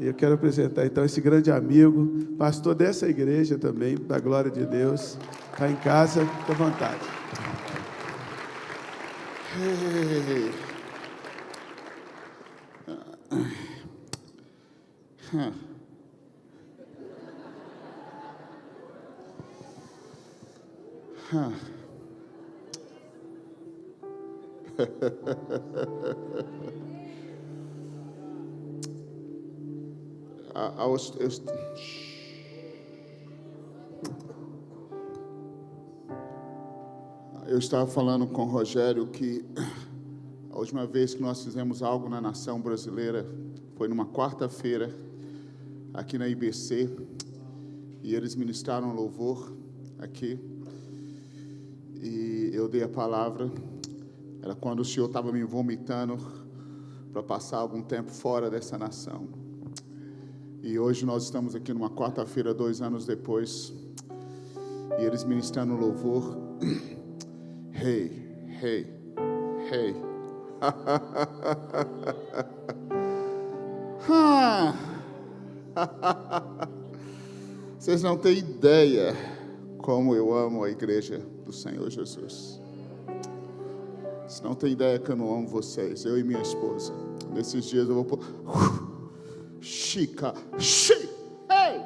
E eu quero apresentar então esse grande amigo, pastor dessa igreja também, da glória de Deus. Está em casa, fica à vontade. Eu estava falando com o Rogério que a última vez que nós fizemos algo na nação brasileira foi numa quarta-feira aqui na IBC, e eles ministraram louvor aqui, e eu dei a palavra. Era quando o Senhor estava me vomitando para passar algum tempo fora dessa nação. E hoje nós estamos aqui numa quarta-feira, 2 anos depois, e eles ministrando louvor. Hey, hey, hey. Vocês não têm ideia como eu amo a igreja do Senhor Jesus. Vocês não têm ideia que eu não amo vocês, eu e minha esposa. Nesses dias eu vou pôr Chica, hey!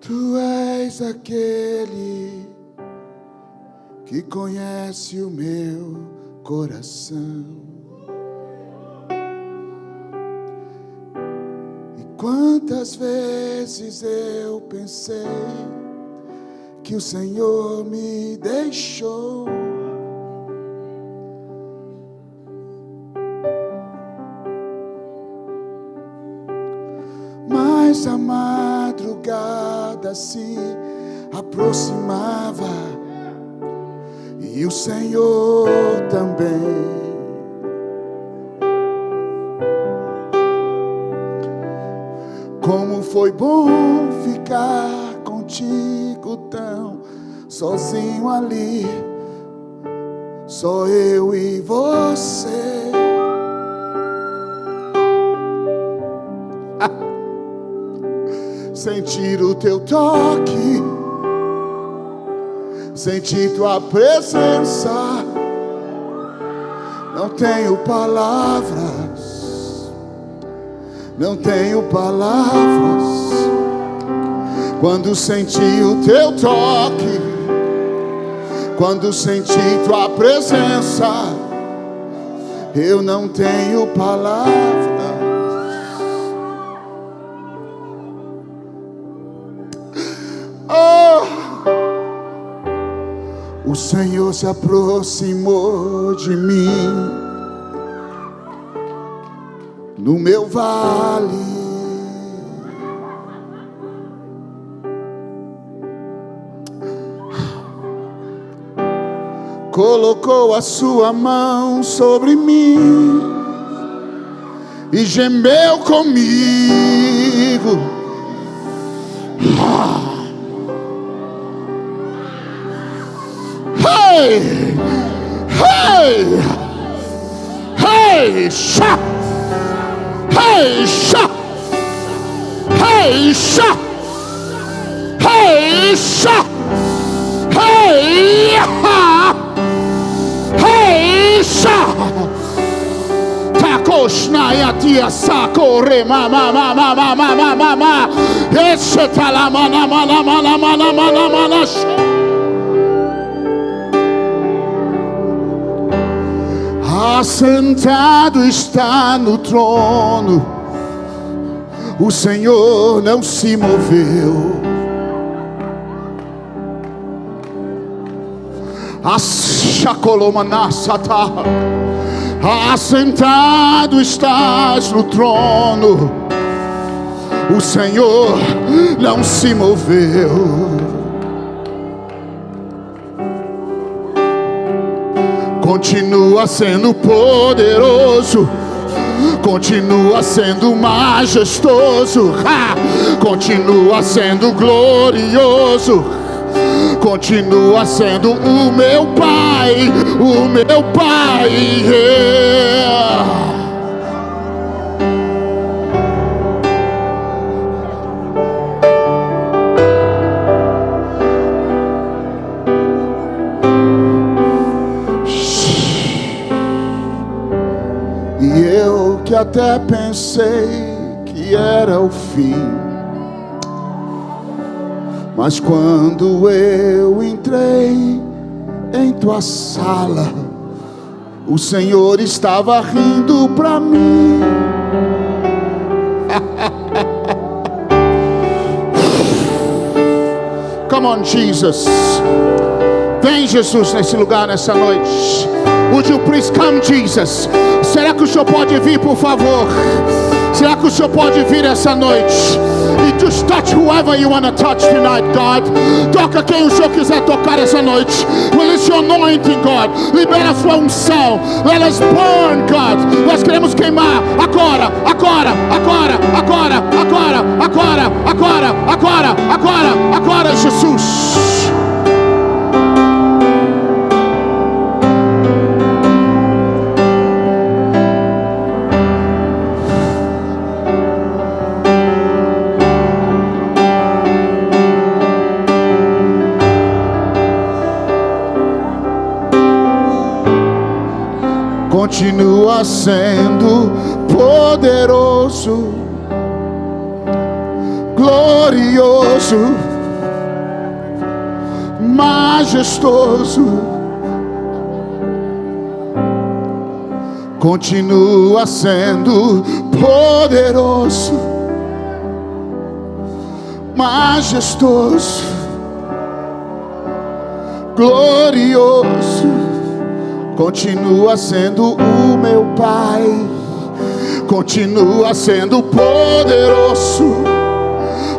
Tu és aquele que conhece o meu coração. E quantas vezes eu pensei que o Senhor me deixou. Mas a madrugada se aproximava e o Senhor também. Como foi bom ficar contigo tão sozinho ali, só eu e você. Sentir o teu toque, sentir tua presença. Não tenho palavras, não tenho palavras. Quando senti o teu toque, quando senti tua presença, eu não tenho palavras. O Senhor se aproximou de mim no meu vale. Colocou a sua mão sobre mim e gemeu comigo. Hey, hey, hey, sha, hey, sha, hey, sha, hey, sha, hey, ha, hey, sha. Takoshna yatia sakore mama mama mama mama mama. Eshetala mana mana mana mana mana mana. Assentado está no trono, o Senhor não se moveu. Assentado estás no trono, o Senhor não se moveu. Continua sendo poderoso, continua sendo majestoso, continua sendo glorioso, continua sendo o meu Pai, o meu Pai. E eu que até pensei que era o fim, mas quando eu entrei em tua sala, o Senhor estava rindo pra mim. Come on, Jesus. Vem, Jesus, nesse lugar, nessa noite. Would you please come, Jesus? Será que o Senhor pode vir, por favor? Será que o Senhor pode vir essa noite? E just touch whoever you want to touch tonight, God. Toca quem o Senhor quiser tocar essa noite. Release your anointing, God. Libera sua unção. Let us burn, God. Nós queremos queimar agora, agora, agora, agora, agora, agora, agora, agora, agora, agora, Jesus. Continua sendo poderoso, glorioso, majestoso. Continua sendo poderoso, majestoso, glorioso. Continua sendo o meu Pai, continua sendo poderoso,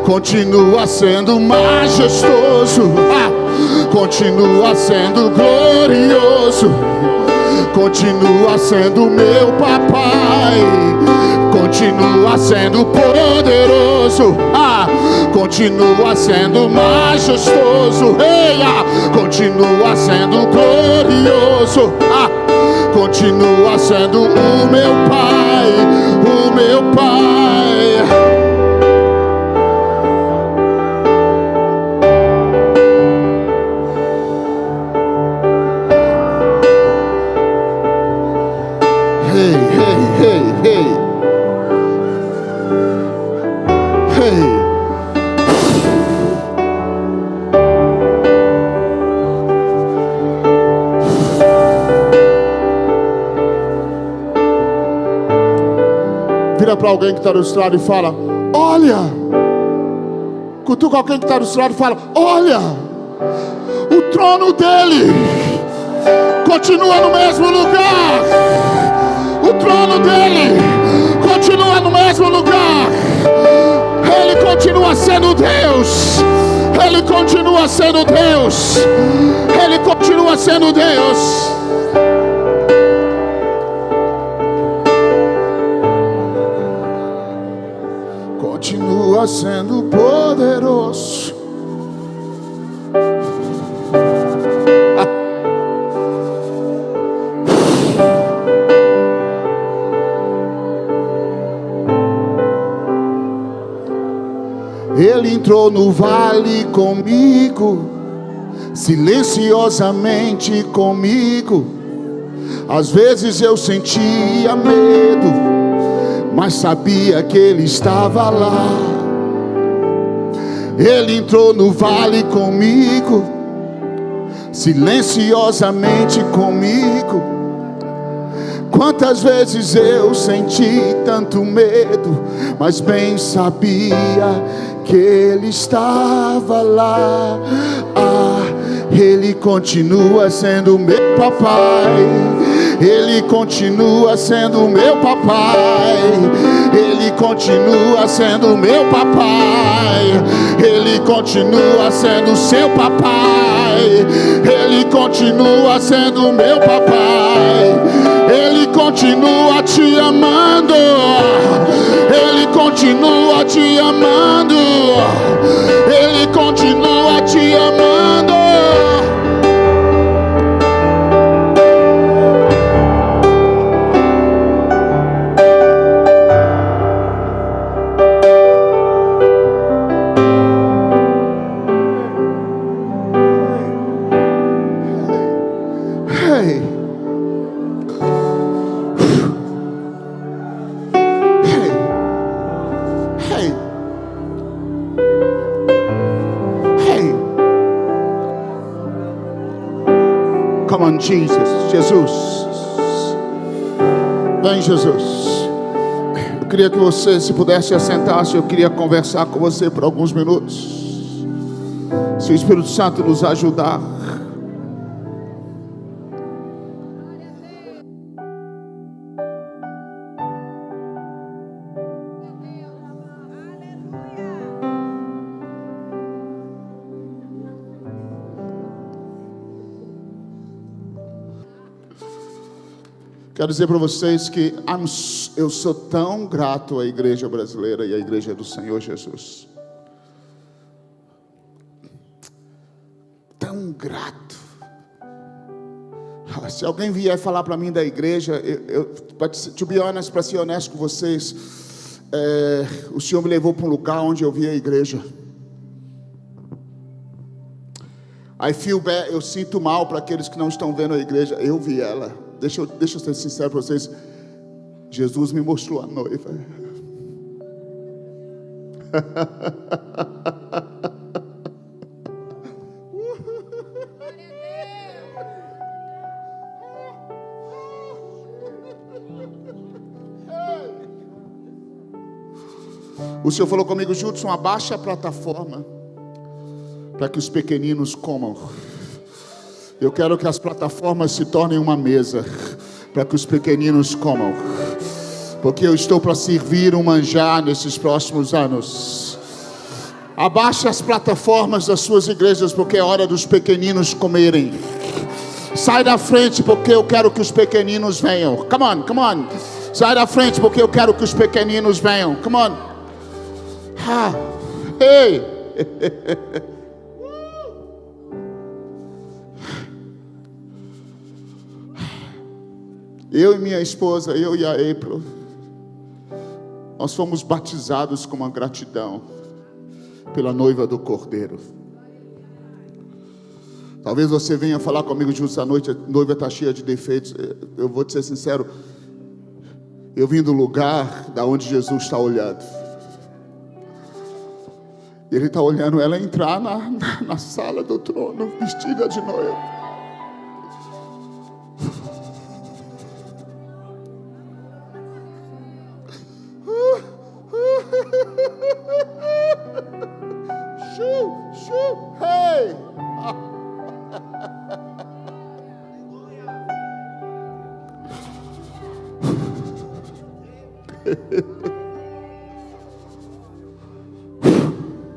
continua sendo majestoso, continua sendo glorioso, continua sendo meu papai, continua sendo poderoso, continua sendo majestoso, continua sendo glorioso, continua sendo o meu Pai, o meu Pai. Hey, hey, hey, hey. Hey. Vira para alguém que está do outro lado e fala: olha. Cutuca alguém que está do outro lado e fala: olha, o trono dele continua no mesmo lugar. O trono dele continua no mesmo lugar. Ele continua sendo Deus. Ele continua sendo Deus. Ele continua sendo Deus. Continua sendo poderoso. Ele entrou no vale comigo, silenciosamente comigo. Às vezes eu sentia medo, mas sabia que Ele estava lá. Ele entrou no vale comigo, silenciosamente comigo. Quantas vezes eu senti tanto medo, mas bem sabia que Ele estava lá. Ele continua sendo meu papai. Ele continua sendo meu papai. Ele continua sendo meu papai. Ele continua sendo seu papai. Ele continua sendo meu papai. Ele continua te amando. on, Jesus. Jesus. Vem, Jesus. Eu queria que você, se pudesse assentar-se, eu queria conversar com você por alguns minutos. Se o Espírito Santo nos ajudar. Quero dizer para vocês que eu sou tão grato à igreja brasileira e à igreja do Senhor Jesus. Tão grato. Se alguém vier falar para mim da igreja, to be honest, para ser honesto com vocês, o Senhor me levou para um lugar onde eu vi a igreja. I feel bad, eu sinto mal para aqueles que não estão vendo a igreja. Eu vi ela. Deixa eu ser sincero para vocês. Jesus me mostrou a noiva. O Senhor falou comigo: Judson, abaixa a plataforma para que os pequeninos comam. Eu quero que as plataformas se tornem uma mesa para que os pequeninos comam, porque eu estou para servir um manjar nesses próximos anos. Abaixe as plataformas das suas igrejas, porque é hora dos pequeninos comerem. Sai da frente, porque eu quero que os pequeninos venham. Come on, come on. Sai da frente, porque eu quero que os pequeninos venham. Come on. Hey. Eu e minha esposa, eu e a April, nós fomos batizados com uma gratidão pela noiva do Cordeiro. Talvez você venha falar comigo justo à noite: a noiva está cheia de defeitos. Eu vou te ser sincero, eu vim do lugar da onde Jesus está olhando. Ele está olhando ela entrar na sala do trono, vestida de noiva. Hey!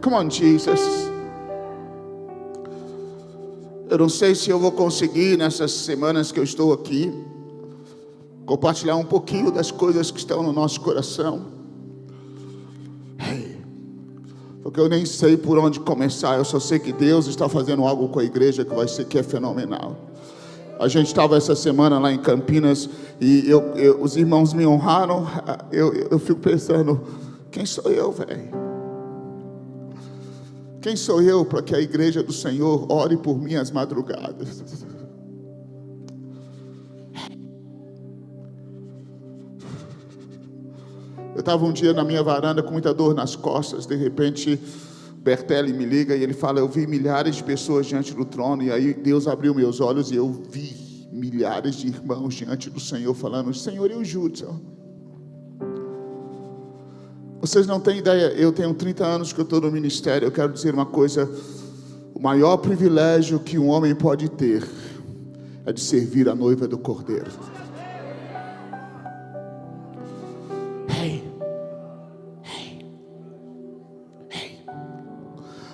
Come on, Jesus. Eu não sei se eu vou conseguir, nessas semanas que eu estou aqui, compartilhar um pouquinho das coisas que estão no nosso coração. Porque eu nem sei por onde começar. Eu só sei que Deus está fazendo algo com a igreja que é fenomenal. A gente estava essa semana lá em Campinas e os irmãos me honraram. Eu fico pensando: quem sou eu, velho? Quem sou eu para que a igreja do Senhor ore por mim às madrugadas? Eu estava um dia na minha varanda com muita dor nas costas. De repente, Bertelli me liga e ele fala: eu vi milhares de pessoas diante do trono. E aí Deus abriu meus olhos e eu vi milhares de irmãos diante do Senhor falando: Senhor, e o Judson? Vocês não têm ideia. Eu tenho 30 anos que eu estou no ministério. Eu quero dizer uma coisa: o maior privilégio que um homem pode ter é de servir a noiva do Cordeiro.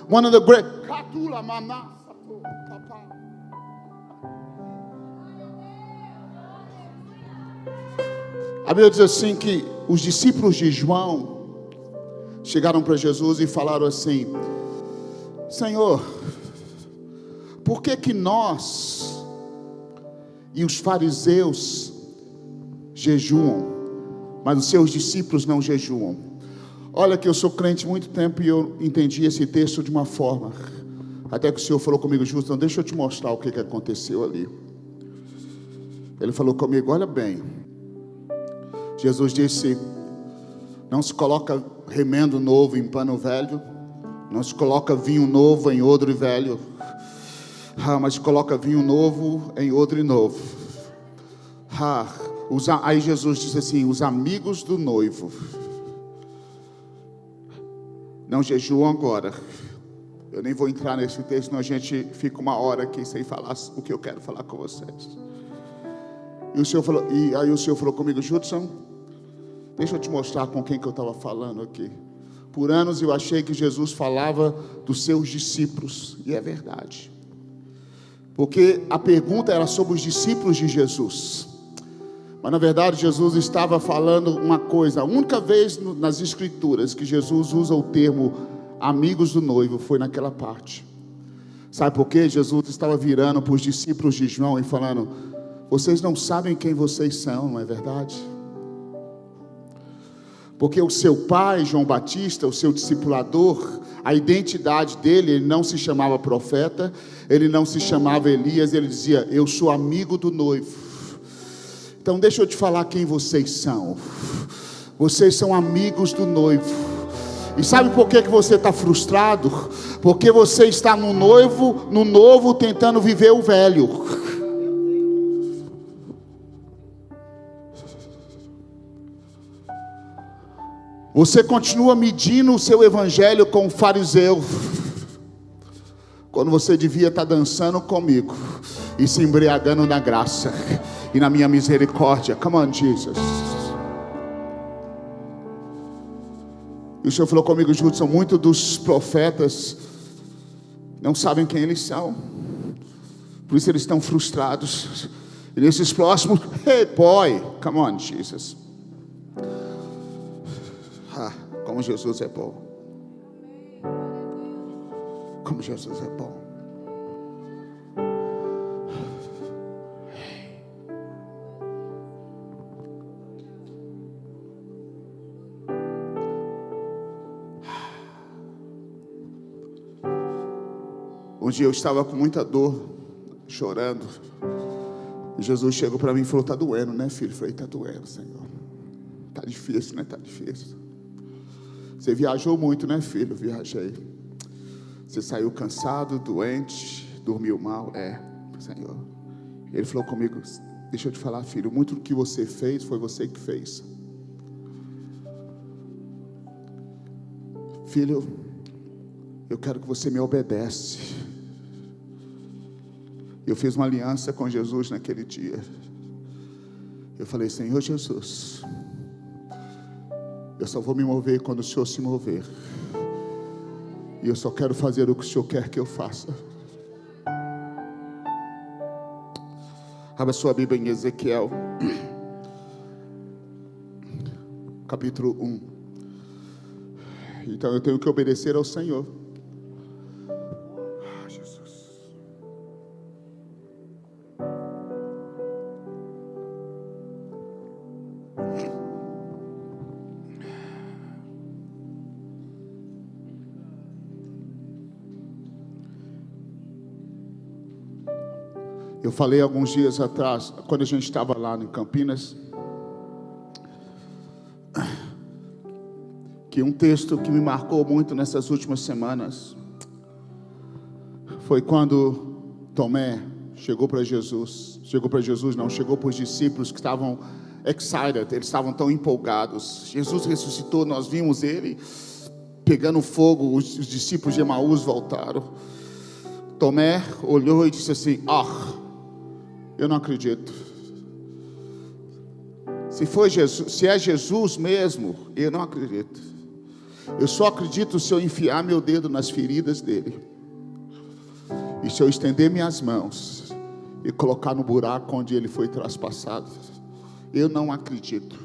One of the great. A Bíblia diz assim que os discípulos de João chegaram para Jesus e falaram assim: Senhor, por que nós e os fariseus jejuam, mas os seus discípulos não jejuam? Olha que eu sou crente há muito tempo e eu entendi esse texto de uma forma. Até que o Senhor falou comigo: Justo, deixa eu te mostrar o que aconteceu ali. Ele falou comigo: olha bem. Jesus disse: não se coloca remendo novo em pano velho, não se coloca vinho novo em odre velho. Mas coloca vinho novo em odre novo. Aí Jesus disse assim: os amigos do noivo não jejuam agora. Eu nem vou entrar nesse texto, senão a gente fica uma hora aqui sem falar o que eu quero falar com vocês. E aí o Senhor falou comigo: Judson, deixa eu te mostrar com quem que eu estava falando aqui. Por anos eu achei que Jesus falava dos seus discípulos, e é verdade, porque a pergunta era sobre os discípulos de Jesus. Mas na verdade Jesus estava falando uma coisa. A única vez nas Escrituras que Jesus usa o termo amigos do noivo foi naquela parte. Sabe por quê? Jesus estava virando para os discípulos de João e falando: vocês não sabem quem vocês são, não é verdade? Porque o seu pai, João Batista, o seu discipulador, a identidade dele, ele não se chamava profeta, ele não se chamava Elias, ele dizia: eu sou amigo do noivo. Então deixa eu te falar quem vocês são. Vocês são amigos do noivo. E sabe por que você está frustrado? Porque você está no novo, tentando viver o velho. Você continua medindo o seu evangelho com o fariseu, quando você devia estar dançando comigo e se embriagando na graça e na minha misericórdia. Come on, Jesus. E o Senhor falou comigo: Judson, muitos dos profetas não sabem quem eles são, por isso eles estão frustrados. E nesses próximos, hey boy, come on, Jesus. Como Jesus é bom. Como Jesus é bom. Um dia eu estava com muita dor, chorando, e Jesus chegou para mim e falou: está doendo, né, filho? Eu falei: está doendo, Senhor. Está difícil, né? Está difícil. Você viajou muito, né, filho? Viajei. Você saiu cansado, doente, dormiu mal? É, Senhor. Ele falou comigo: deixa eu te falar, filho, muito do que você fez foi você que fez. Filho, eu quero que você me obedece. Eu fiz uma aliança com Jesus naquele dia. Eu falei: Senhor Jesus, eu só vou me mover quando o Senhor se mover. E eu só quero fazer o que o Senhor quer que eu faça. Abra sua Bíblia em Ezequiel, capítulo 1. Então eu tenho que obedecer ao Senhor. Jesus. Eu falei alguns dias atrás, quando a gente estava lá em Campinas, que um texto que me marcou muito nessas últimas semanas foi quando Tomé chegou para Jesus. Chegou para os discípulos que estavam excited, eles estavam tão empolgados. Jesus ressuscitou, nós vimos ele pegando fogo, os discípulos de Emaús voltaram. Tomé olhou e disse assim: eu não acredito. Se é Jesus mesmo, eu não acredito. Eu só acredito se eu enfiar meu dedo nas feridas dele, e se eu estender minhas mãos e colocar no buraco onde ele foi traspassado. Eu não acredito,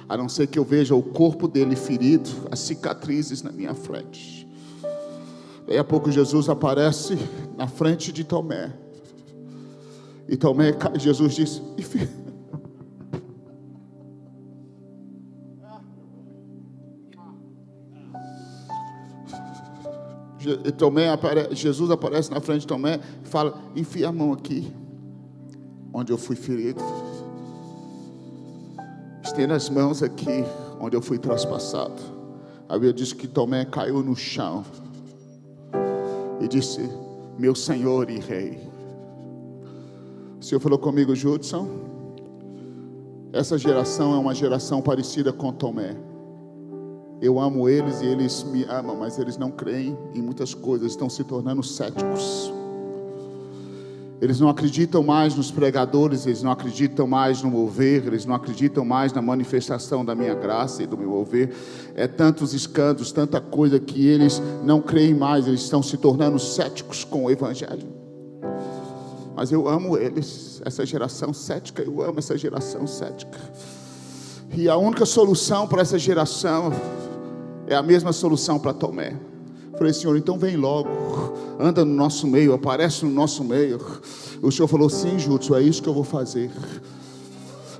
a não ser que eu veja o corpo dele ferido, as cicatrizes na minha frente. Daí a pouco Jesus aparece na frente de Tomé. E Tomé, Jesus disse: Jesus aparece na frente de Tomé e fala: enfia a mão aqui, onde eu fui ferido. Estenda as mãos aqui, onde eu fui traspassado. A Bíblia diz que Tomé caiu no chão e disse: meu Senhor e Rei. O Senhor falou comigo: Judson, essa geração é uma geração parecida com Tomé. Eu amo eles e eles me amam, mas eles não creem em muitas coisas, estão se tornando céticos. Eles não acreditam mais nos pregadores, eles não acreditam mais no mover, eles não acreditam mais na manifestação da minha graça e do meu mover. É tantos escândalos, tanta coisa que eles não creem mais, eles estão se tornando céticos com o Evangelho. Mas eu amo eles, essa geração cética, eu amo essa geração cética. E a única solução para essa geração é a mesma solução para Tomé. Falei: Senhor, então vem logo, anda no nosso meio, aparece no nosso meio. O Senhor falou: sim, Judson, é isso que eu vou fazer.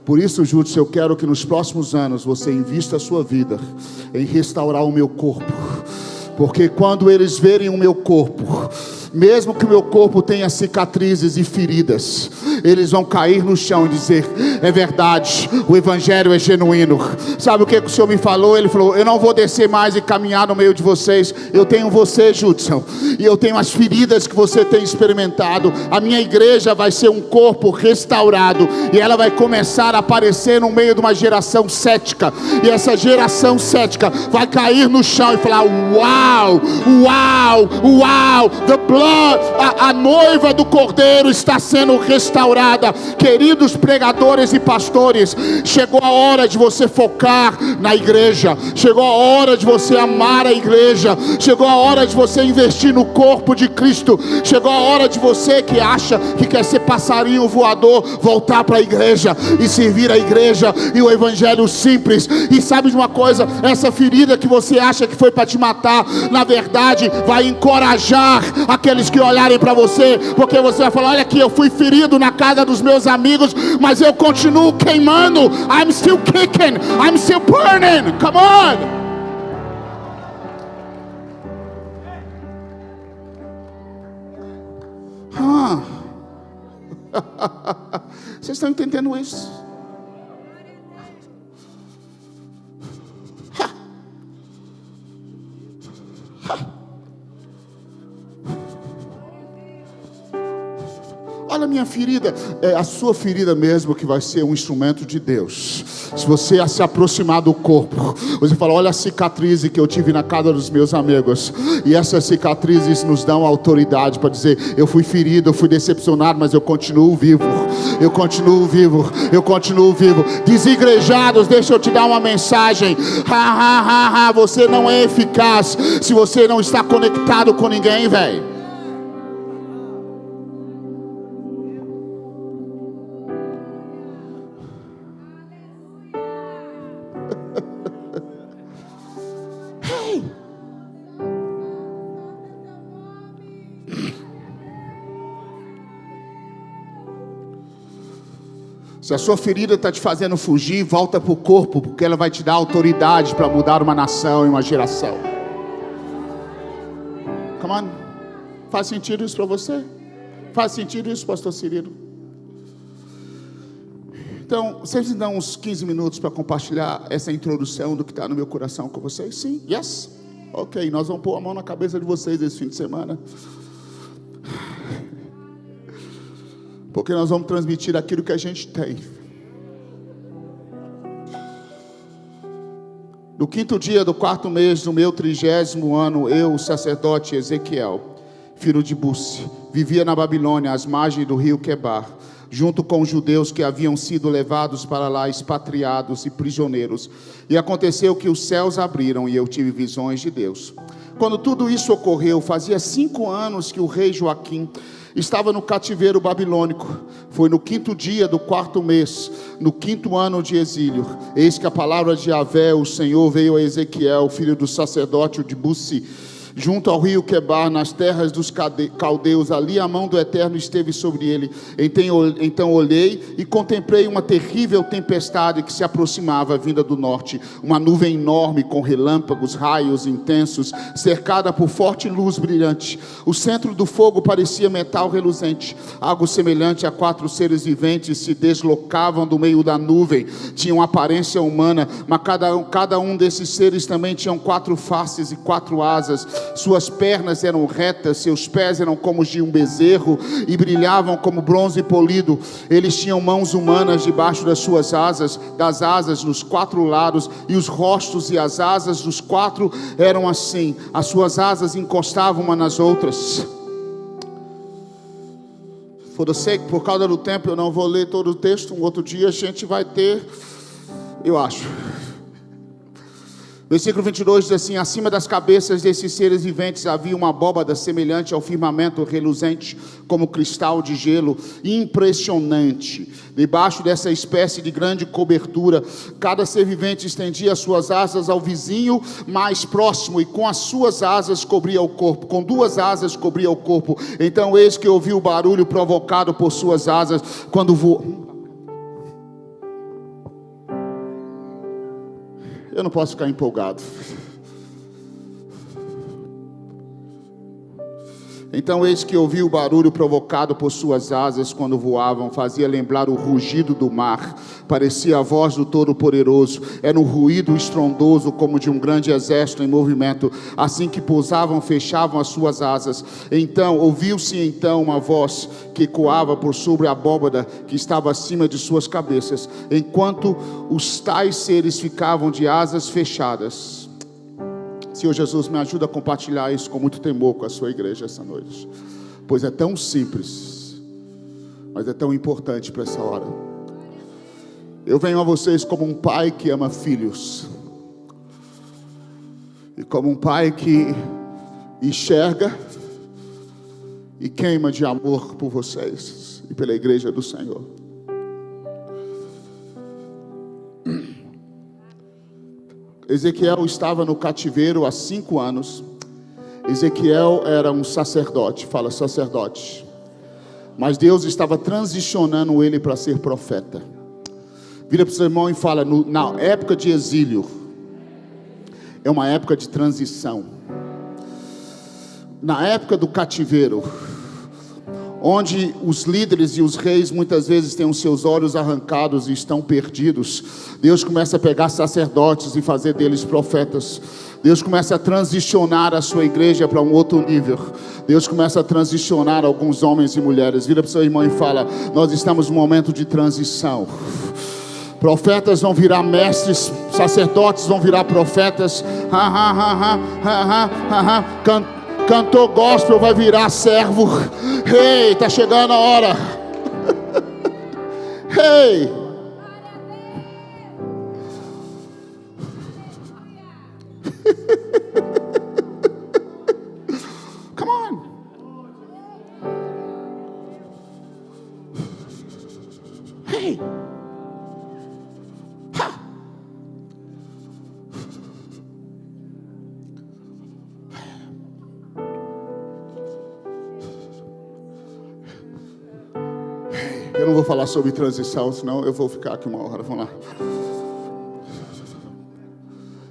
Por isso, Judson, eu quero que nos próximos anos você invista a sua vida em restaurar o meu corpo. Porque quando eles verem o meu corpo, mesmo que o meu corpo tenha cicatrizes e feridas, eles vão cair no chão e dizer: é verdade, o Evangelho é genuíno. Sabe o que o Senhor me falou? Ele falou: eu não vou descer mais e caminhar no meio de vocês. Eu tenho você, Judson, e eu tenho as feridas que você tem experimentado. A minha igreja vai ser um corpo restaurado, e ela vai começar a aparecer no meio de uma geração cética. E essa geração cética vai cair no chão e falar: uau, uau, uau, the blood, a noiva do Cordeiro está sendo restaurada. Queridos pregadores e pastores, chegou a hora de você focar na igreja, chegou a hora de você amar a igreja, chegou a hora de você investir no corpo de Cristo, chegou a hora de você que acha que quer ser passarinho voador voltar para a igreja e servir a igreja e o Evangelho simples. E sabe de uma coisa? Essa ferida que você acha que foi para te matar, na verdade vai encorajar aqueles que olharem para você, porque você vai falar: olha aqui, eu fui ferido na casa dos meus amigos, mas eu continuo queimando. I'm still kicking, I'm still burning. Come on. Vocês estão entendendo isso? Olha a minha ferida, é a sua ferida mesmo que vai ser um instrumento de Deus. Se você se aproximar do corpo, você fala: olha a cicatriz que eu tive na casa dos meus amigos. E essas cicatrizes nos dão autoridade para dizer: eu fui ferido, eu fui decepcionado, mas eu continuo vivo. Eu continuo vivo, eu continuo vivo. Desigrejados, deixa eu te dar uma mensagem. Você não é eficaz se você não está conectado com ninguém, velho. Se a sua ferida está te fazendo fugir, volta para o corpo, porque ela vai te dar autoridade para mudar uma nação e uma geração. Come on. Faz sentido isso para você? Faz sentido isso, pastor Cirilo? Então, vocês me dão uns 15 minutos para compartilhar essa introdução do que está no meu coração com vocês? Sim? Yes? Ok, nós vamos pôr a mão na cabeça de vocês esse fim de semana. Porque nós vamos transmitir aquilo que a gente tem. No 5º dia do 4º mês do meu 30º ano, eu, o sacerdote Ezequiel, filho de Buzi, vivia na Babilônia, às margens do rio Quebar, junto com os judeus que haviam sido levados para lá, expatriados e prisioneiros. E aconteceu que os céus abriram e eu tive visões de Deus. Quando tudo isso ocorreu, fazia 5 anos que o rei Joaquim estava no cativeiro babilônico. Foi no 5º dia do 4º mês, no 5º ano de exílio. Eis que a palavra de Yahvé, o Senhor, veio a Ezequiel, filho do sacerdote de Buzi, junto ao rio Quebar, nas terras dos caldeus. Ali a mão do Eterno esteve sobre ele. Então olhei e contemplei uma terrível tempestade que se aproximava, vinda do norte. Uma nuvem enorme com relâmpagos, raios intensos, cercada por forte luz brilhante. O centro do fogo parecia metal reluzente. Algo semelhante a 4 seres viventes se deslocavam do meio da nuvem. Tinham aparência humana, mas cada um desses seres também tinham 4 faces e 4 asas. suas pernas eram retas, seus pés eram como os de um bezerro e brilhavam como bronze polido. Eles tinham mãos humanas debaixo das suas asas, das asas nos 4 lados, e os rostos e as asas dos 4 eram assim, as suas asas encostavam uma nas outras. Por causa do tempo, eu não vou ler todo o texto. Um outro dia a gente vai ter, eu acho. Versículo 22 diz assim: acima das cabeças desses seres viventes havia uma abóbada semelhante ao firmamento, reluzente como cristal de gelo, impressionante. Debaixo dessa espécie de grande cobertura, cada ser vivente estendia as suas asas ao vizinho mais próximo, e com as suas asas cobria o corpo, com 2 asas cobria o corpo. Então eis que ouvi o barulho provocado por suas asas quando voou. Eu não posso ficar empolgado. Então eis que ouvi o barulho provocado por suas asas quando voavam, fazia lembrar o rugido do mar, parecia a voz do Todo-Poderoso, era um ruído estrondoso como de um grande exército em movimento. Assim que pousavam, fechavam as suas asas. Então ouviu-se uma voz que ecoava por sobre a abóbada que estava acima de suas cabeças, enquanto os tais seres ficavam de asas fechadas. Senhor Jesus, me ajuda a compartilhar isso com muito temor com a sua igreja essa noite, pois é tão simples, mas é tão importante para essa hora. Eu venho a vocês como um pai que ama filhos, e como um pai que enxerga e queima de amor por vocês e pela igreja do Senhor. Ezequiel estava no cativeiro há 5 anos. Ezequiel era um sacerdote, fala sacerdote, mas Deus estava transicionando ele para ser profeta. Vira para o seu irmão e fala: na época de exílio é uma época de transição. Na época do cativeiro, onde os líderes e os reis muitas vezes têm os seus olhos arrancados e estão perdidos, Deus começa a pegar sacerdotes e fazer deles profetas. Deus começa a transicionar a sua igreja para um outro nível. Deus começa a transicionar alguns homens e mulheres. Vira para o seu irmão e fala: nós estamos num momento de transição. Profetas vão virar mestres, sacerdotes vão virar profetas. Cantor gospel vai virar servo. Ei, tá chegando a hora. Ei. Come on. Hey. Ha. Eu não vou falar sobre transição, senão eu vou ficar aqui 1 hora. Vamos lá.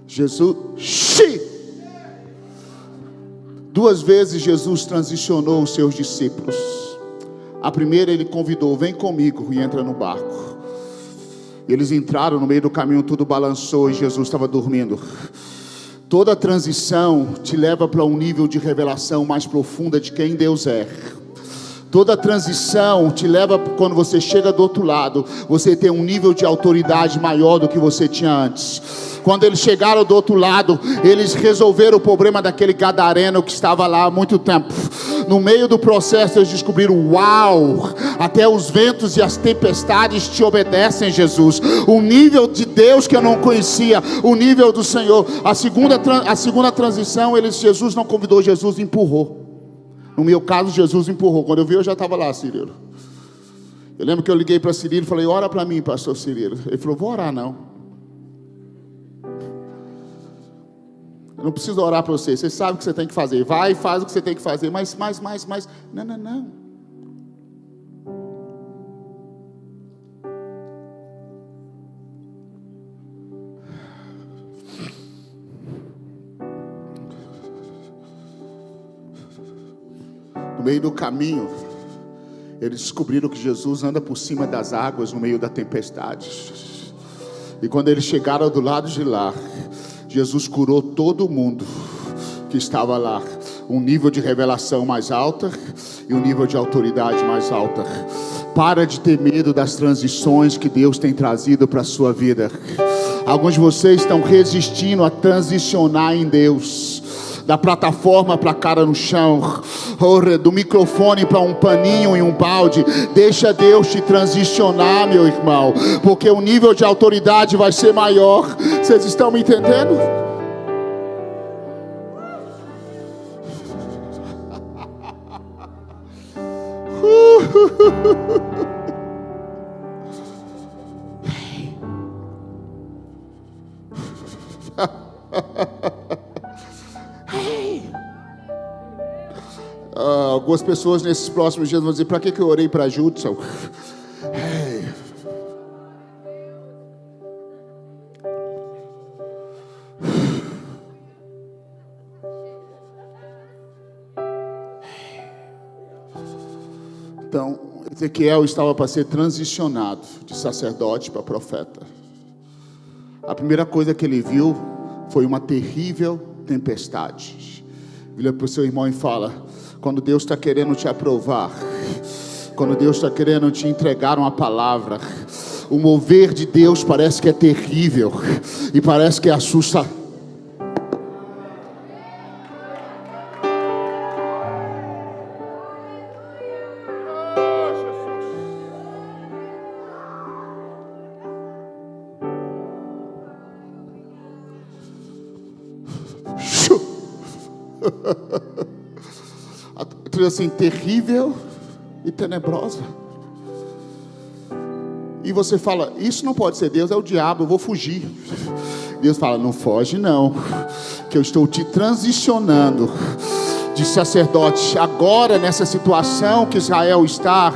Jesus, 2 vezes Jesus transicionou os seus discípulos. A primeira ele convidou: vem comigo, e entra no barco. Eles entraram, no meio do caminho tudo balançou e Jesus estava dormindo. Toda transição te leva para um nível de revelação mais profunda de quem Deus é. Toda transição te leva, quando você chega do outro lado, você tem um nível de autoridade maior do que você tinha antes. Quando eles chegaram do outro lado, eles resolveram o problema daquele gadareno que estava lá há muito tempo. No meio do processo eles descobriram: uau, até os ventos e as tempestades te obedecem, Jesus. O nível de Deus que eu não conhecia, o nível do Senhor. A segunda transição, Jesus não convidou, Jesus empurrou. No meu caso, Jesus empurrou. Quando eu vi, eu já estava lá, Cirilo. Eu lembro que eu liguei para Cirilo e falei: ora para mim, pastor Cirilo. Ele falou: vou orar não. Eu não preciso orar para você. Você sabe o que você tem que fazer. Vai e faz o que você tem que fazer. Mas. Não. No meio do caminho, eles descobriram que Jesus anda por cima das águas no meio da tempestade. E quando eles chegaram do lado de lá, Jesus curou todo mundo. que estava lá. Um nível de revelação mais alta e um nível de autoridade mais alta. Para de ter medo das transições que Deus tem trazido para a sua vida. Alguns de vocês estão resistindo a transicionar em Deus. Da plataforma para a cara no chão, do microfone para um paninho e um balde. Deixa Deus te transicionar, meu irmão, porque o nível de autoridade vai ser maior. Vocês estão me entendendo? Algumas pessoas nesses próximos dias vão dizer: para que eu orei para Judson? Então, Ezequiel estava para ser transicionado de sacerdote para profeta. A primeira coisa que ele viu foi uma terrível tempestade. Vira para o seu irmão e fala: quando Deus está querendo te aprovar, quando Deus está querendo te entregar uma palavra, o mover de Deus parece que é terrível e parece que assusta. Assim, terrível e tenebrosa. E você fala: isso não pode ser Deus, é o diabo, eu vou fugir. Deus fala: não foge não, que eu estou te transicionando de sacerdote. Agora, nessa situação que Israel está,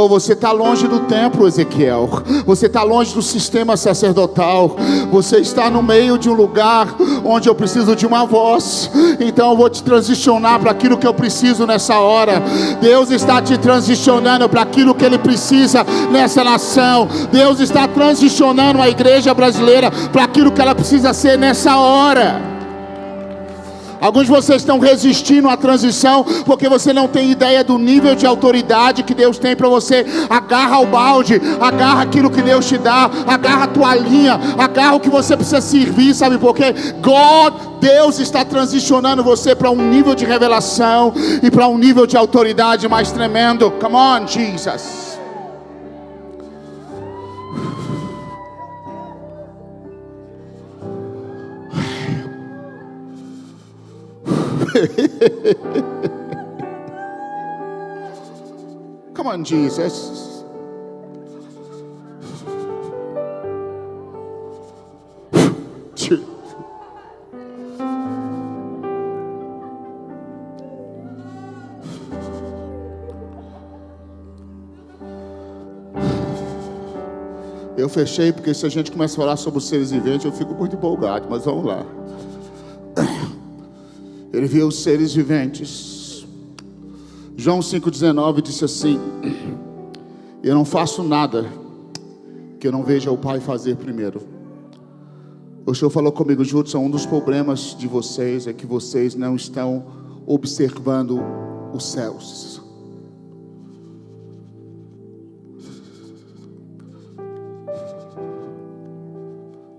você está longe do templo, Ezequiel. Você está longe do sistema sacerdotal. Você está no meio de um lugar onde eu preciso de uma voz. Então eu vou te transicionar para aquilo que eu preciso nessa hora. Deus está te transicionando para aquilo que Ele precisa nessa nação. Deus está transicionando a igreja brasileira para aquilo que ela precisa ser nessa hora. Alguns de vocês estão resistindo à transição porque você não tem ideia do nível de autoridade que Deus tem para você. Agarra o balde, agarra aquilo que Deus te dá, agarra a tua linha, agarra o que você precisa servir. Sabe por quê? Deus está transicionando você para um nível de revelação e para um nível de autoridade mais tremendo. Come on, Jesus. Come on, Jesus. Eu fechei porque se a gente começa a falar sobre os seres viventes eu fico muito empolgado, mas vamos lá. Ele viu os seres viventes. João 5,19 disse assim: eu não faço nada que eu não veja o Pai fazer primeiro. O Senhor falou comigo: Judson, um dos problemas de vocês é que vocês não estão observando os céus.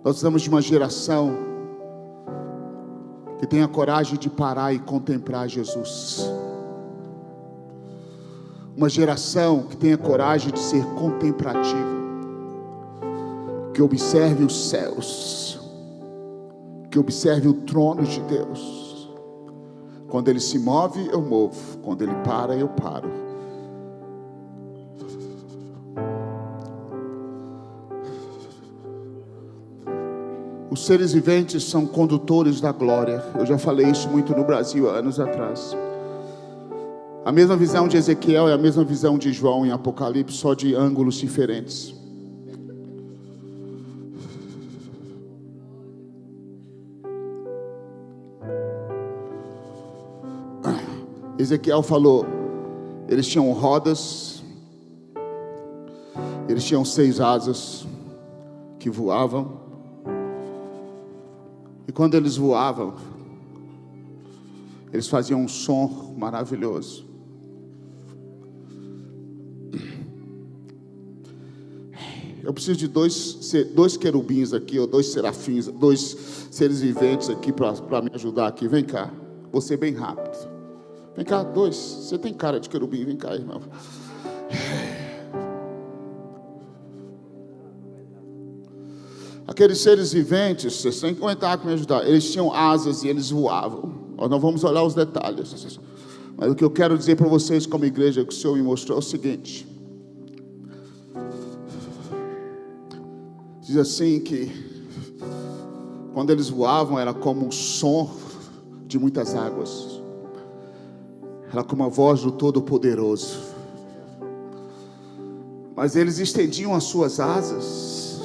Nós precisamos de uma geração que tenha coragem de parar e contemplar Jesus. Uma geração que tenha coragem de ser contemplativa, que observe os céus, que observe o trono de Deus. Quando Ele se move, eu movo. Quando Ele para, eu paro. Os seres viventes são condutores da glória. Eu já falei isso muito no Brasil há anos atrás. A mesma visão de Ezequiel é a mesma visão de João em Apocalipse, só de ângulos diferentes. Ezequiel falou: eles tinham rodas, eles tinham 6 asas que voavam. E quando eles voavam, Eles faziam um som maravilhoso. Eu preciso de dois querubins aqui, ou 2 serafins, 2 seres viventes aqui para me ajudar aqui. Vem cá, vou ser bem rápido. Vem cá, 2. Você tem cara de querubim, vem cá, irmão. Aqueles seres viventes, vocês têm que comentar para me ajudar. Eles tinham asas e eles voavam. Nós não vamos olhar os detalhes. Mas o que eu quero dizer para vocês como igreja, que o Senhor me mostrou, é o seguinte. Diz assim que quando eles voavam era como um som de muitas águas. Era como a voz do Todo-Poderoso. Mas eles estendiam as suas asas.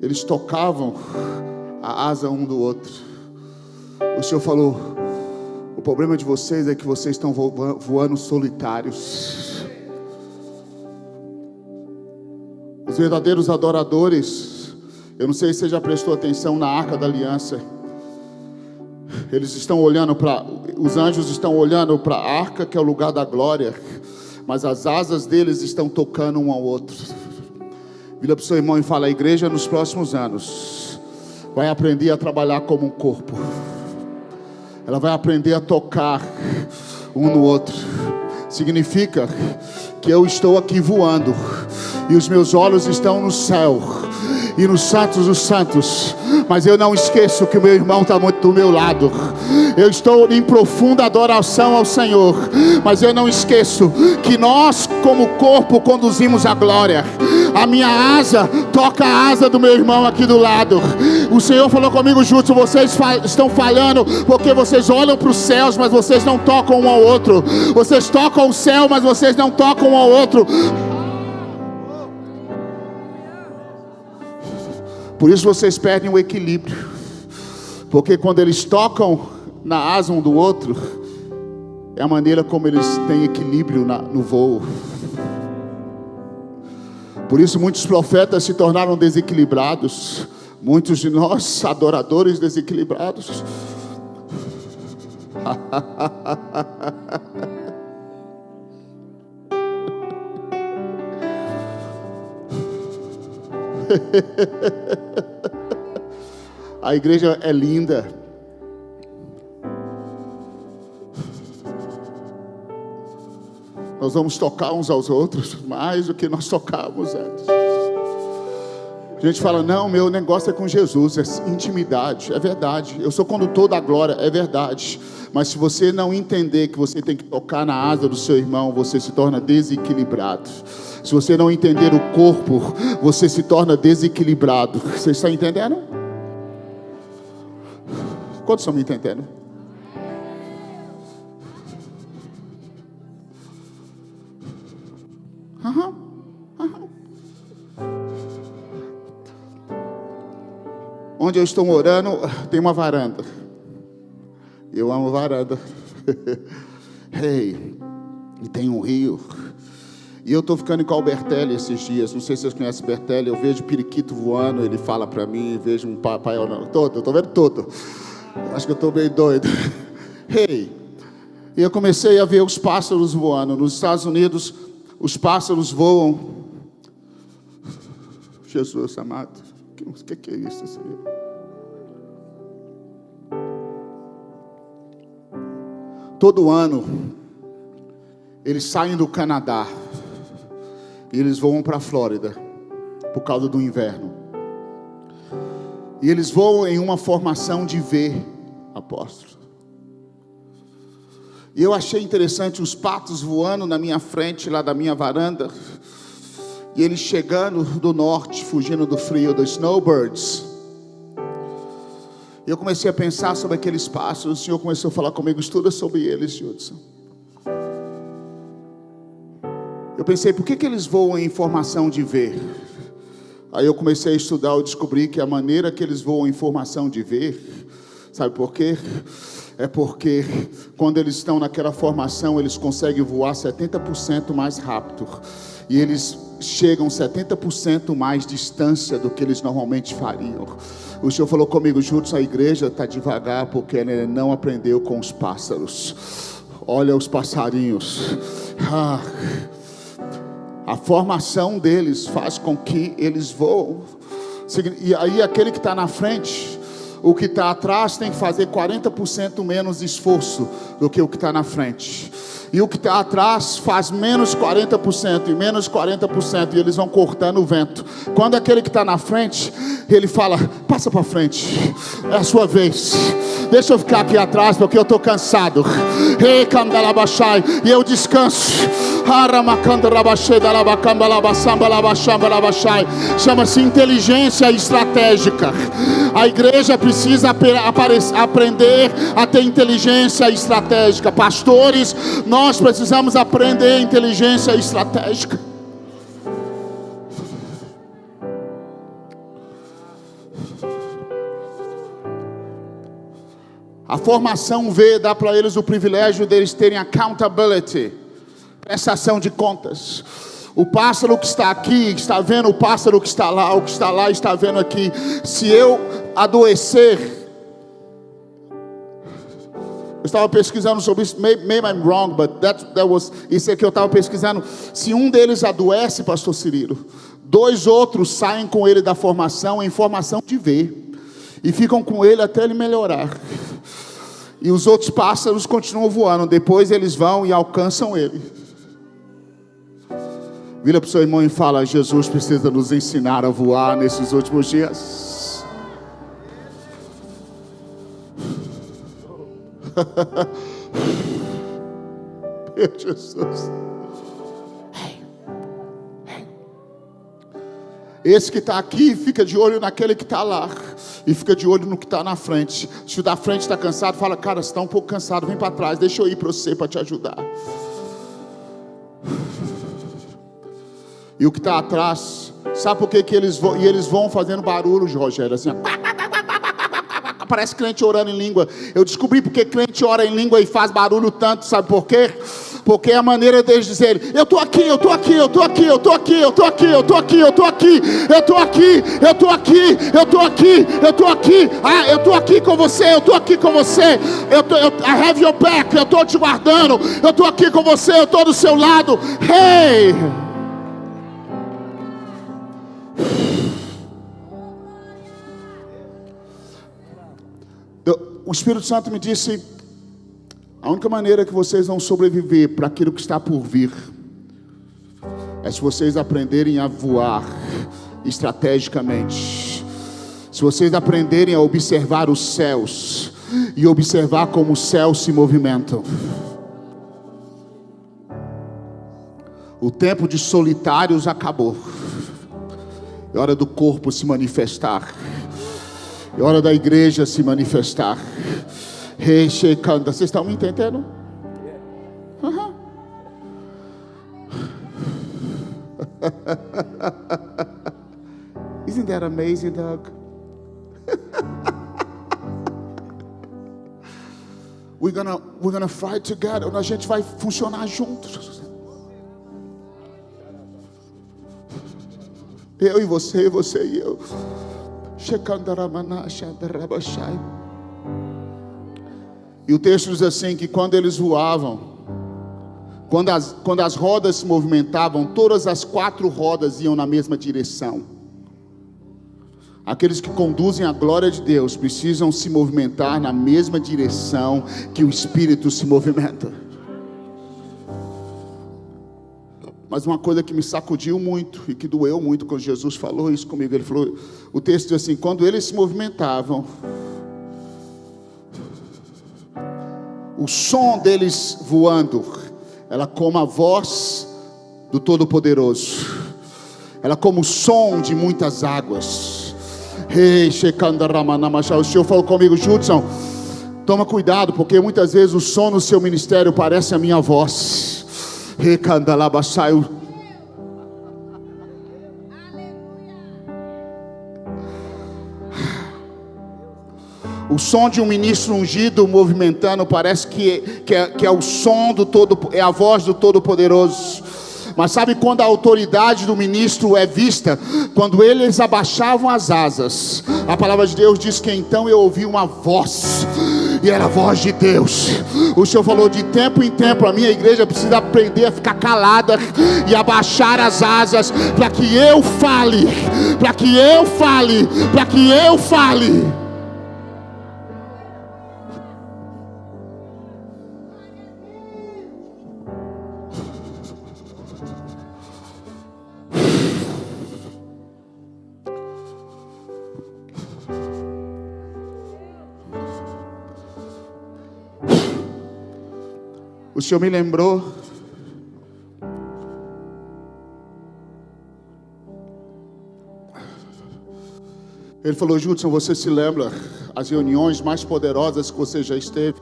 Eles tocavam a asa um do outro. O Senhor falou: o problema de vocês é que vocês estão voando solitários. Os verdadeiros adoradores, eu não sei se você já prestou atenção na Arca da Aliança. Eles estão olhando os anjos estão olhando para a arca, que é o lugar da glória, mas as asas deles estão tocando um ao outro. Vira para o seu irmão e fala: a igreja nos próximos anos vai aprender a trabalhar como um corpo. Ela vai aprender a tocar um no outro. Significa que eu estou aqui voando e os meus olhos estão no céu e nos santos dos santos, mas eu não esqueço que o meu irmão está muito do meu lado. Eu estou em profunda adoração ao Senhor, mas eu não esqueço que nós como corpo conduzimos a glória. A minha asa toca a asa do meu irmão aqui do lado. O Senhor falou comigo: Júlio, vocês estão falhando porque vocês olham para os céus, mas vocês não tocam um ao outro. Vocês tocam o céu, mas vocês não tocam um ao outro. Por isso vocês perdem o equilíbrio, porque quando eles tocam na asa um do outro, é a maneira como eles têm equilíbrio no voo. Por isso muitos profetas se tornaram desequilibrados, muitos de nós adoradores desequilibrados. A igreja é linda. Nós vamos tocar uns aos outros mais do que nós tocávamos antes. A gente fala: não, meu negócio é com Jesus, é intimidade. É verdade, eu sou condutor da glória, é verdade. Mas se você não entender que você tem que tocar na asa do seu irmão, você se torna desequilibrado. Se você não entender o corpo, você se torna desequilibrado. Você está entendendo? Quantos estão me entendendo? Onde eu estou morando tem uma varanda. Eu amo varanda. Hey, e tem um rio. E eu estou ficando com o Bertelli esses dias. Não sei se vocês conhecem o Bertelli. Eu vejo periquito voando, ele fala para mim. Vejo um papai olhando. Eu estou vendo todo. Acho que eu estou meio doido. Hey, e eu comecei a ver os pássaros voando. Nos Estados Unidos, os pássaros voam. Jesus amado, o que é isso, Senhor? Todo ano, eles saem do Canadá e eles voam para a Flórida por causa do inverno. E eles voam em uma formação de V, apóstolo. E eu achei interessante os patos voando na minha frente, lá da minha varanda. E eles chegando do norte, fugindo do frio, dos snowbirds. E eu comecei a pensar sobre aqueles pássaros. O Senhor começou a falar comigo: estuda sobre eles, Judson. Eu pensei: por que eles voam em formação de V? Aí eu comecei a estudar, eu descobri que a maneira que eles voam em formação de V, sabe por quê? é porque quando eles estão naquela formação, eles conseguem voar 70% mais rápido. E eles chegam 70% mais distância do que eles normalmente fariam. O Senhor falou comigo, Judson, a igreja está devagar porque ela não aprendeu com os pássaros. Olha os passarinhos. A formação deles faz com que eles voam. E aí aquele que está na frente, o que está atrás tem que fazer 40% menos esforço do que o que está na frente. E o que está atrás faz menos 40% e menos 40%, e eles vão cortando o vento. Quando aquele que está na frente, ele fala, passa para frente, é a sua vez. Deixa eu ficar aqui atrás porque eu estou cansado. E eu descanso. Chama-se inteligência estratégica. A igreja precisa aprender a ter inteligência estratégica. Pastores, nós precisamos aprender inteligência estratégica. A formação V dá para eles o privilégio deles terem accountability, prestação de contas. O pássaro que está aqui está vendo o pássaro que está lá, o que está lá está vendo aqui. Se eu adoecer, eu estava pesquisando sobre isso, maybe I'm wrong, but that was, isso é que eu estava pesquisando. Se um deles adoece, pastor Cirilo, 2 outros saem com ele da formação em formação de V, e ficam com ele até ele melhorar. E os outros pássaros continuam voando. Depois eles vão e alcançam ele. Vira para o seu irmão e fala, Jesus precisa nos ensinar a voar nesses últimos dias. Meu Jesus. Esse que está aqui, fica de olho naquele que está lá. E fica de olho no que está na frente. Se o da frente está cansado, fala, cara, você está um pouco cansado, vem para trás, deixa eu ir para você para te ajudar. E o que está atrás, sabe por que eles vão? E eles vão fazendo barulho, Rogério, assim, parece crente orando em língua. Eu descobri porque crente ora em língua e faz barulho tanto, sabe por quê? Porque é a maneira deles dizerem, eu estou aqui, eu estou aqui, eu estou aqui, eu estou aqui, eu estou aqui, eu estou aqui, eu estou aqui, eu estou aqui, eu estou aqui, eu estou aqui, eu estou aqui, eu estou aqui com você, eu estou aqui com você, I have your back, eu estou te guardando, eu estou aqui com você, eu estou do seu lado, hey! O Espírito Santo me disse, a única maneira que vocês vão sobreviver para aquilo que está por vir é se vocês aprenderem a voar estrategicamente. Se vocês aprenderem a observar os céus e observar como os céus se movimentam. O tempo de solitários acabou. É hora do corpo se manifestar. É hora da igreja se manifestar. Vocês estão me entendendo? Uhum. Isn't that amazing, Doug? We're gonna fight together. A gente vai funcionar juntos. Eu e você e eu. E o texto diz assim, que quando eles voavam, quando as rodas se movimentavam, todas as 4 rodas iam na mesma direção. Aqueles que conduzem a glória de Deus precisam se movimentar na mesma direção que o Espírito se movimenta. Mas uma coisa que me sacudiu muito e que doeu muito quando Jesus falou isso comigo, ele falou, o texto diz assim, quando eles se movimentavam, o som deles voando era como a voz do Todo-Poderoso, era como o som de muitas águas. O Senhor falou comigo, Judson, toma cuidado, porque muitas vezes o som no seu ministério parece a minha voz. O som de um ministro ungido movimentando parece que é o som do é a voz do Todo-Poderoso. Mas sabe quando a autoridade do ministro é vista? Quando eles abaixavam as asas. A palavra de Deus diz que então eu ouvi uma voz, e era a voz de Deus. O Senhor falou: de tempo em tempo a minha igreja precisa aprender a ficar calada e abaixar as asas, para que eu fale, para que eu fale, para que eu fale. O Senhor me lembrou Ele falou: Judson, você se lembra as reuniões mais poderosas que você já esteve?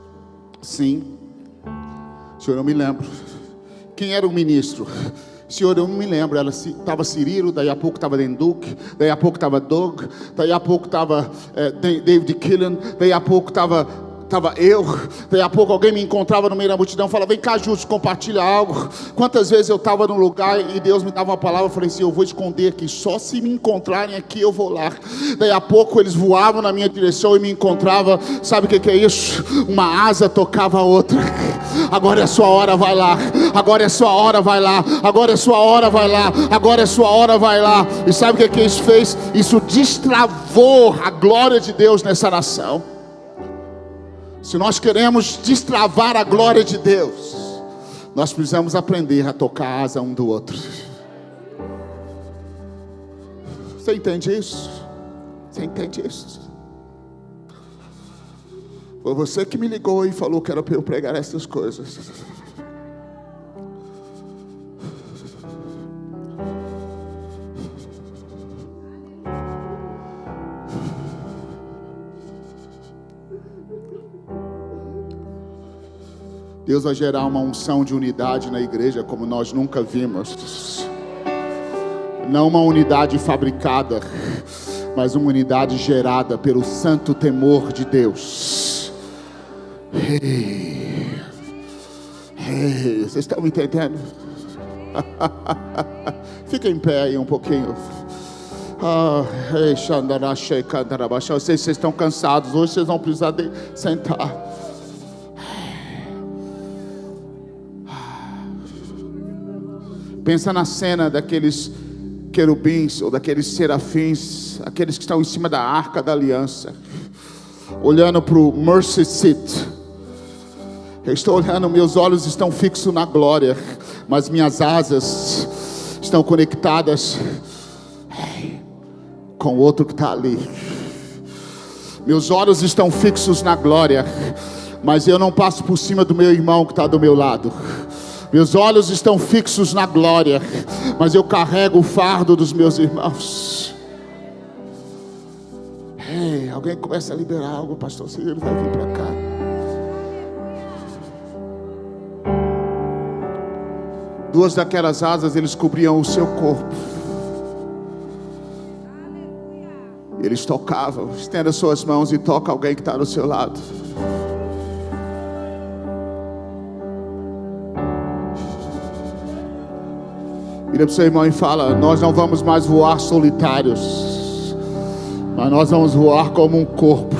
Sim. Senhor, eu me lembro. Quem era o ministro? Senhor, eu não me lembro. Ela estava Cirilo, daí a pouco estava Denduque, daí a pouco estava Doug, daí a pouco estava David Killen, daí a pouco estava eu, daí a pouco alguém me encontrava no meio da multidão, falava: vem cá, Júlio, compartilha algo. Quantas vezes eu estava num lugar e Deus me dava uma palavra, eu falei assim: eu vou esconder aqui, só se me encontrarem aqui eu vou lá. Daí a pouco eles voavam na minha direção e me encontravam. Sabe o que é isso? Uma asa tocava a outra. Agora é a sua hora, vai lá. Agora é a sua hora, vai lá. Agora é a sua hora, vai lá. Agora é a sua hora, vai lá. E sabe o que isso fez? Isso destravou a glória de Deus nessa nação. Se nós queremos destravar a glória de Deus, nós precisamos aprender a tocar a asa um do outro. Você entende isso? Você entende isso? Foi você que me ligou e falou que era para eu pregar essas coisas. Deus vai gerar uma unção de unidade na igreja como nós nunca vimos. Não uma unidade fabricada, mas uma unidade gerada pelo santo temor de Deus. Vocês estão me entendendo? Fica em pé aí um pouquinho. Eu sei que vocês estão cansados. Hoje vocês vão precisar sentar. Pensa na cena daqueles querubins ou daqueles serafins, aqueles que estão em cima da arca da aliança, olhando para o mercy seat. Eu estou olhando, meus olhos estão fixos na glória, mas minhas asas estão conectadas com o outro que está ali. Meus olhos estão fixos na glória, mas eu não passo por cima do meu irmão que está do meu lado. Meus olhos estão fixos na glória, mas eu carrego o fardo dos meus irmãos. Alguém começa a liberar algo, pastor Cirilo vai vir para cá. Duas daquelas asas, eles cobriam o seu corpo. Eles tocavam. Estenda suas mãos e toca alguém que está do seu lado. Vira para o seu irmão e fala: nós não vamos mais voar solitários, mas nós vamos voar como um corpo.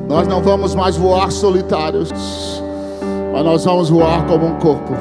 Nós não vamos mais voar solitários, mas nós vamos voar como um corpo.